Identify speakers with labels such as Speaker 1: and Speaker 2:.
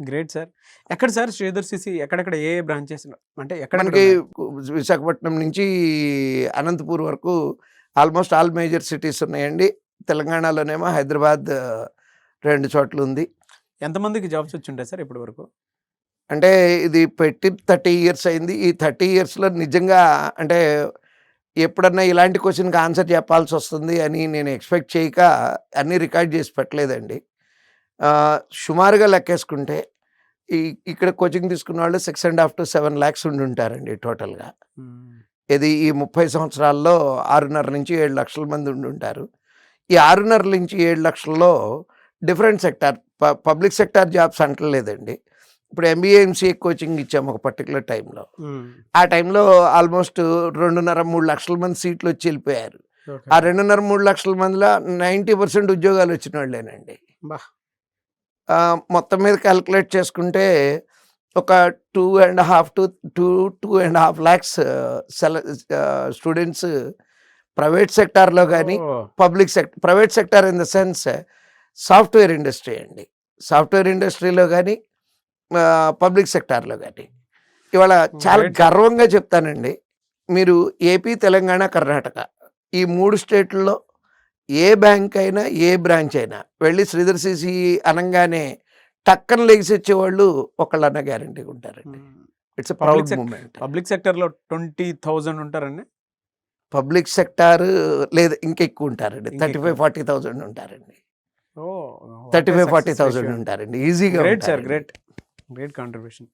Speaker 1: Great sir. ఎక్కడ sir Sridhar CC ఎక్కడెక్కడ ఏ branches అంటే
Speaker 2: మనకి విశాఖపట్నం నుంచి అనంతపూర్ వరకు ఆల్మోస్ట్ ఆల్ మేజర్ సిటీస్ ఉన్నాయండి. తెలంగాణలోనేమో హైదరాబాద్ 2 చోట్ల ఉంది.
Speaker 1: ఎంతమందికి జాబ్స్ వచ్చి ఉంటాయి సార్ ఇప్పటి వరకు?
Speaker 2: అంటే ఇది పెట్టి 30 ఇయర్స్ అయింది. ఈ 30 ఇయర్స్లో నిజంగా అంటే ఎప్పుడన్నా ఇలాంటి క్వశ్చన్కి ఆన్సర్ చెప్పాల్సి వస్తుంది అని నేను ఎక్స్పెక్ట్ చేయక అన్నీ రికార్డ్ చేసి పెట్టలేదండి. సుమారుగా లెక్కేసుకుంటే ఇక్కడ కోచింగ్ తీసుకున్న వాళ్ళు 6.5 to 7 lakhs ఉండి ఉంటారండి టోటల్గా. ఇది ఈ 30 సంవత్సరాల్లో 6.5 నుంచి 7 లక్షల మంది ఉండి ఉంటారు. ఈ 6.5 నుంచి 7 లక్షల్లో different sector, public sector jobs అంటలేదండి. ఇప్పుడు MBA MCA కోచింగ్ ఇచ్చాము ఒక పర్టికులర్ టైంలో. ఆ టైంలో ఆల్మోస్ట్ 2.5-3 లక్షల మంది సీట్లు వచ్చి వెళ్ళిపోయారు. ఆ 2.5-3 లక్షల మందిలో 90% ఉద్యోగాలు వచ్చిన వాళ్ళేనండి. మొత్తం మీద క్యాలిక్యులేట్ చేసుకుంటే ఒక 2.5 lakhs స్టూడెంట్స్ ప్రైవేట్ సెక్టార్లో కానీ private sector in the sense software industry అండి. సాఫ్ట్వేర్ ఇండస్ట్రీలో కానీ పబ్లిక్ సెక్టార్లో కానీ ఇవాళ చాలా గర్వంగా చెప్తానండి. మీరు ఏపీ, తెలంగాణ, కర్ణాటక ఈ 3 స్టేట్లలో ఏ బ్యాంక్ అయినా ఏ బ్రాంచ్ అయినా వెళ్ళి శ్రీధర్ సిసి అనగానే టక్కన లెగిసి వచ్చేవాళ్ళు ఒకళ్ళన్నా గ్యారంటీగా ఉంటారండి. It's proud moment.
Speaker 1: పబ్లిక్ సెక్టర్లో 20,000 ఉంటారండి.
Speaker 2: పబ్లిక్ సెక్టార్ లేదా ఇంకెక్కువ ఉంటారండి. 35-40,000 ఉంటారండి. 35-40,000 ఉంటారండి ఈజీగా.
Speaker 1: Great sir, great contribution.